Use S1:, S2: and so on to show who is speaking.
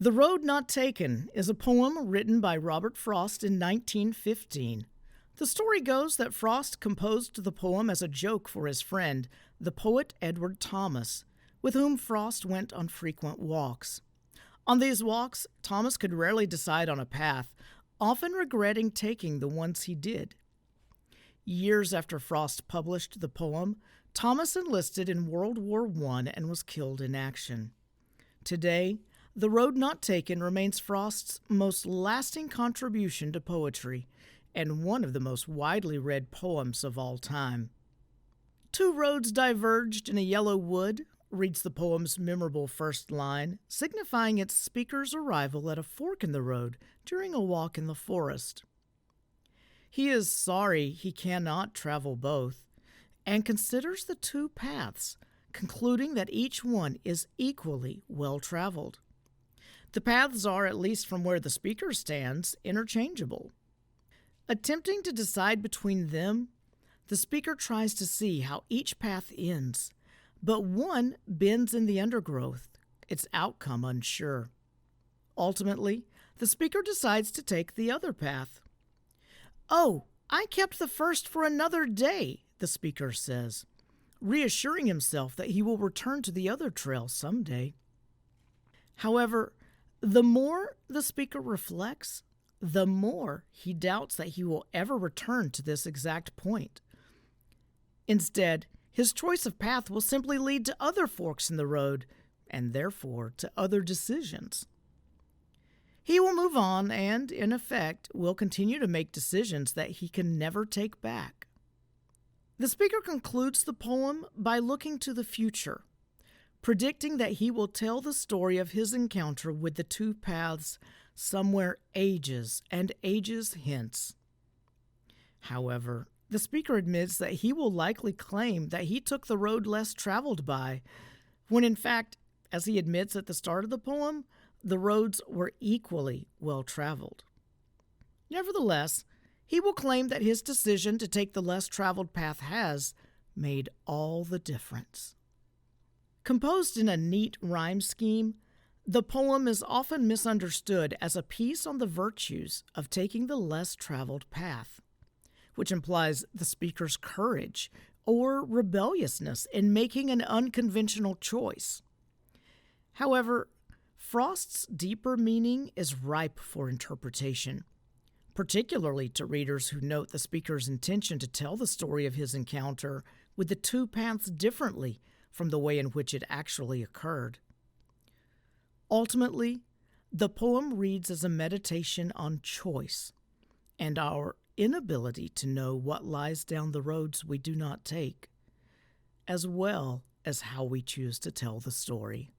S1: The Road Not Taken is a poem written by Robert Frost in 1915. The story goes that Frost composed the poem as a joke for his friend, the poet Edward Thomas, with whom Frost went on frequent walks. On these walks, Thomas could rarely decide on a path, often regretting taking the ones he did. Years after Frost published the poem, Thomas enlisted in World War I and was killed in action. Today, The Road Not Taken remains Frost's most lasting contribution to poetry and one of the most widely read poems of all time. Two roads diverged in a yellow wood, reads the poem's memorable first line, signifying its speaker's arrival at a fork in the road during a walk in the forest. He is sorry he cannot travel both, and considers the two paths, concluding that each one is equally well traveled. The paths are, at least from where the speaker stands, interchangeable. Attempting to decide between them, the speaker tries to see how each path ends, but one bends in the undergrowth, its outcome unsure. Ultimately, the speaker decides to take the other path. "Oh, I kept the first for another day," the speaker says, reassuring himself that he will return to the other trail someday. However, the more the speaker reflects, the more he doubts that he will ever return to this exact point. Instead, his choice of path will simply lead to other forks in the road, and therefore to other decisions. He will move on and, in effect, will continue to make decisions that he can never take back. The speaker concludes the poem by looking to the future, predicting that he will tell the story of his encounter with the two paths somewhere ages and ages hence. However, the speaker admits that he will likely claim that he took the road less traveled by, when in fact, as he admits at the start of the poem, the roads were equally well traveled. Nevertheless, he will claim that his decision to take the less traveled path has made all the difference. Composed in a neat rhyme scheme, the poem is often misunderstood as a piece on the virtues of taking the less traveled path, which implies the speaker's courage or rebelliousness in making an unconventional choice. However, Frost's deeper meaning is ripe for interpretation, particularly to readers who note the speaker's intention to tell the story of his encounter with the two paths differently from the way in which it actually occurred. Ultimately, the poem reads as a meditation on choice and our inability to know what lies down the roads we do not take, as well as how we choose to tell the story.